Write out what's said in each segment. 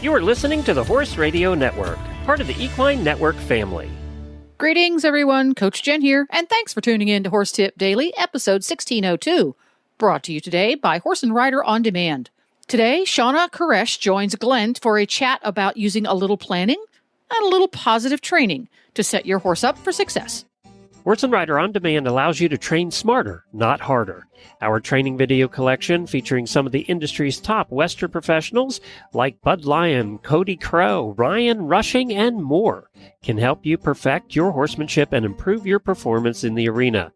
You are listening to the Horse Radio Network, part of the Equine Network family. Greetings, everyone. Coach Jen here, and thanks for tuning in to Horse Tip Daily, episode 1602, brought to you today by Horse and Rider On Demand. Today, Shawna Karrasch joins Glenn for a chat about using a little planning and a little positive training to set your horse up for success. Horse and Rider On Demand allows you to train smarter, not harder. Our training video collection, featuring some of the industry's top Western professionals like Bud Lyon, Cody Crow, Ryan Rushing, and more, can help you perfect your horsemanship and improve your performance in the arena.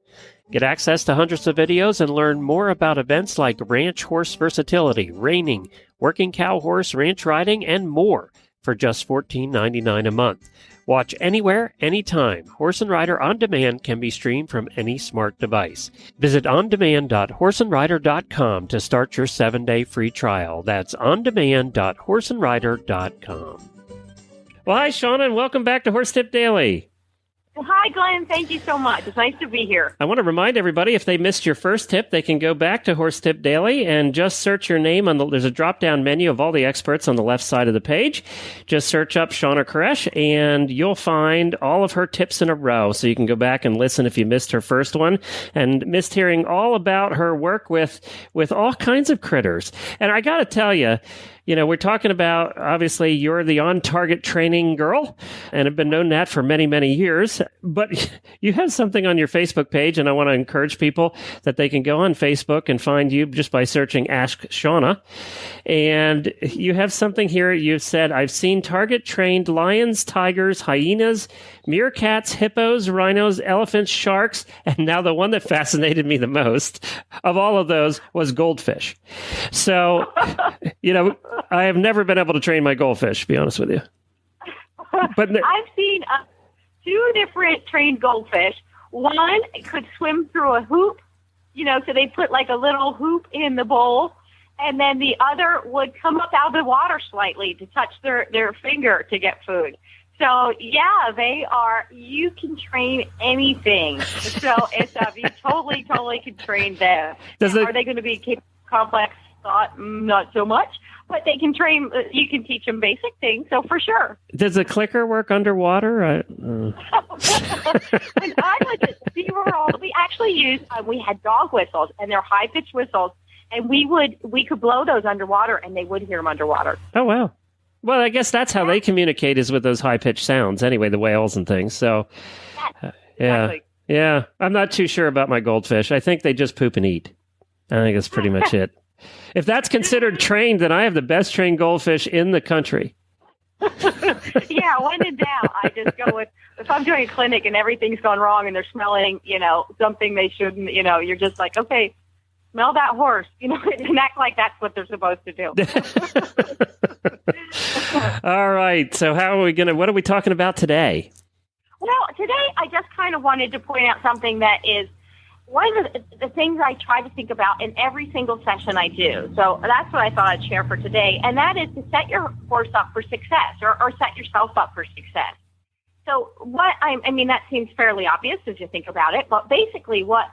Get access to hundreds of videos and learn more about events like ranch horse versatility, reining, working cow horse, ranch riding, and more for just $14.99 a month. Watch anywhere, anytime. Horse and Rider On Demand can be streamed from any smart device. Visit ondemand.horseandrider.com to start your 7-day free trial. That's ondemand.horseandrider.com. Well, hi, Shawna, and welcome back to Horse Tip Daily. Hi, Glenn. Thank you so much. It's nice to be here. I want to remind everybody, if they missed your first tip, they can go back to Horse Tip Daily and just search your name. There's a drop-down menu of all the experts on the left side of the page. Just search up Shawna Karrasch, and you'll find all of her tips in a row. So you can go back and listen if you missed her first one and missed hearing all about her work with all kinds of critters. And I got to tell you, we're talking about, obviously, you're the on-target training girl and have been known that for many, many years. But you have something on your Facebook page, and I want to encourage people that they can go on Facebook and find you just by searching Ask Shawna. And you have something here. You've said, I've seen target-trained lions, tigers, hyenas, meerkats, hippos, rhinos, elephants, sharks, and now the one that fascinated me the most of all of those was goldfish. So, I have never been able to train my goldfish, to be honest with you. But I've seen two different trained goldfish. One could swim through a hoop, so they put like a little hoop in the bowl, and then the other would come up out of the water slightly to touch their finger to get food. So, yeah, you can train anything. So you totally can train them. Are they going to be complex? Not so much. But they can train, you can teach them basic things, so for sure. Does the clicker work underwater? When I was at SeaWorld, we actually used, we had dog whistles, and they're high-pitched whistles, and we could blow those underwater, and they would hear them underwater. Oh, wow. Well, I guess that's how they communicate, is with those high-pitched sounds, anyway, the whales and things. So, exactly. Yeah. I'm not too sure about my goldfish. I think they just poop and eat. I think that's pretty much it. If that's considered trained, then I have the best trained goldfish in the country. Yeah, when in doubt, I just go with, if I'm doing a clinic and everything's gone wrong and they're smelling, something they shouldn't, you're just like, okay, smell that horse, and act like that's what they're supposed to do. All right. So what are we talking about today? Well, today I just kind of wanted to point out something that is one of the things I try to think about in every single session I do. So that's what I thought I'd share for today. And that is to set your horse up for success or set yourself up for success. So that seems fairly obvious as you think about it. But basically what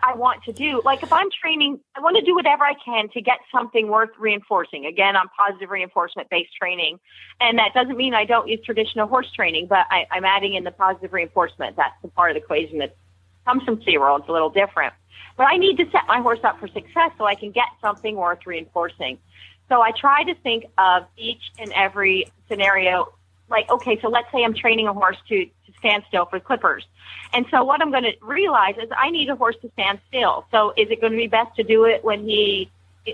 I want to do, like if I'm training, I want to do whatever I can to get something worth reinforcing. Again, I'm positive reinforcement-based training. And that doesn't mean I don't use traditional horse training, but I'm adding in the positive reinforcement. That's the part of the equation that comes from SeaWorld. It's a little different. But I need to set my horse up for success so I can get something worth reinforcing. So I try to think of each and every scenario, like, okay, so let's say I'm training a horse to stand still for clippers. And so what I'm going to realize is I need a horse to stand still. So is it going to be best to do it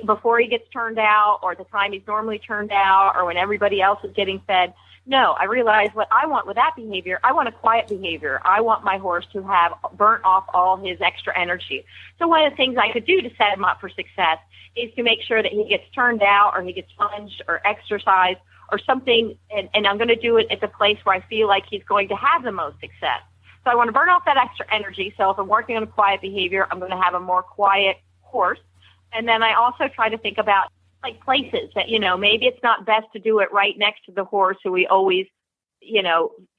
before he gets turned out, or the time he's normally turned out, or when everybody else is getting fed? No, I realize what I want with that behavior, I want a quiet behavior. I want my horse to have burnt off all his extra energy. So one of the things I could do to set him up for success is to make sure that he gets turned out or he gets plunged or exercised or something, and I'm going to do it at the place where I feel like he's going to have the most success. So I want to burn off that extra energy. So if I'm working on a quiet behavior, I'm going to have a more quiet horse. And then I also try to think about like places that, maybe it's not best to do it right next to the horse who he always,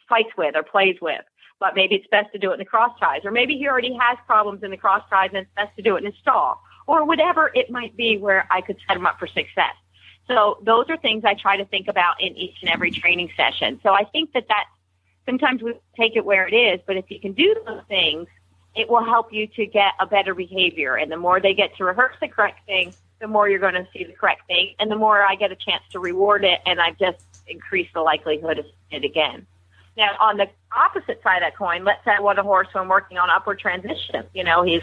fights with or plays with. But maybe it's best to do it in the cross ties. Or maybe he already has problems in the cross ties and it's best to do it in his stall. Or whatever it might be where I could set him up for success. So those are things I try to think about in each and every training session. So I think that sometimes we take it where it is, but if you can do those things, it will help you to get a better behavior. And the more they get to rehearse the correct thing, the more you're going to see the correct thing. And the more I get a chance to reward it, and I've just increased the likelihood of seeing it again. Now, on the opposite side of that coin, let's say I want a horse who I'm working on upward transition. You know, he's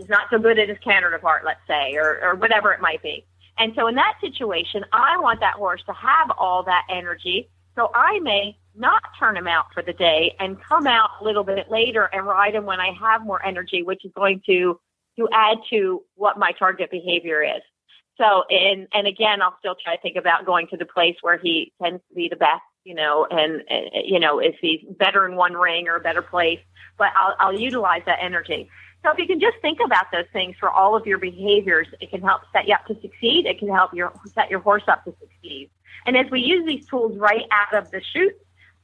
not so good at his canter depart, let's say, or whatever it might be. And so in that situation, I want that horse to have all that energy. So I may not turn him out for the day and come out a little bit later and ride him when I have more energy, which is going to add to what my target behavior is. So, and again, I'll still try to think about going to the place where he tends to be the best, you know, and you know, if he's better in one ring or a better place, but I'll utilize that energy. So if you can just think about those things for all of your behaviors, it can help set you up to succeed. It can help set your horse up to succeed. And as we use these tools right out of the chute,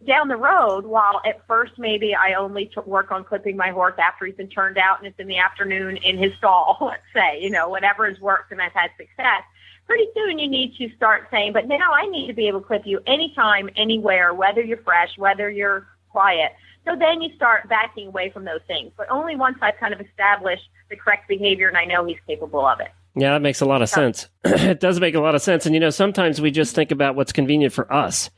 down the road, while at first maybe I only work on clipping my horse after he's been turned out and it's in the afternoon in his stall, let's say, you know, whatever has worked and I've had success, pretty soon you need to start saying, but now I need to be able to clip you anytime, anywhere, whether you're fresh, whether you're quiet. So then you start backing away from those things, but only once I've kind of established the correct behavior and I know he's capable of it. Yeah, that makes a lot of sense. It does make a lot of sense. And, you know, sometimes we just think about what's convenient for us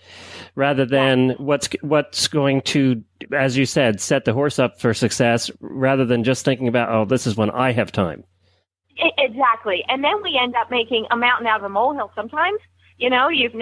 rather than what's going to, as you said, set the horse up for success rather than just thinking about, oh, this is when I have time. Exactly. And then we end up making a mountain out of a molehill sometimes. You know, you've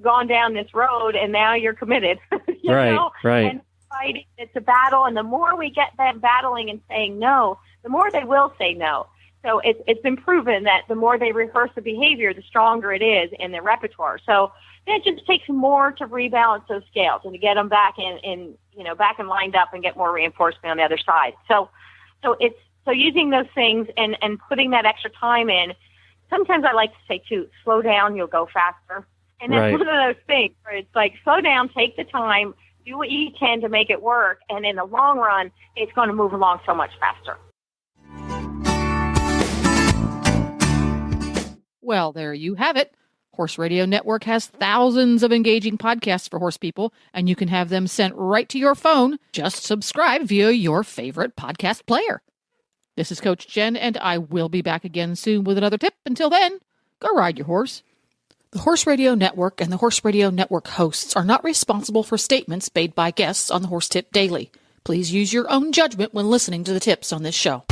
gone down this road and now you're committed. Right. And fighting, it's a battle. And the more we get them battling and saying no, the more they will say no. So it's been proven that the more they rehearse the behavior, the stronger it is in their repertoire. So it just takes more to rebalance those scales and to get them back back and lined up and get more reinforcement on the other side. So using those things and putting that extra time in. Sometimes I like to say too, slow down, you'll go faster. And that's one of those things where it's like, slow down, take the time, do what you can to make it work. And in the long run, it's going to move along so much faster. Well, there you have it. Horse Radio Network has thousands of engaging podcasts for horse people, and you can have them sent right to your phone. Just subscribe via your favorite podcast player. This is Coach Jen, and I will be back again soon with another tip. Until then, go ride your horse. The Horse Radio Network and the Horse Radio Network hosts are not responsible for statements made by guests on the Horse Tip Daily. Please use your own judgment when listening to the tips on this show.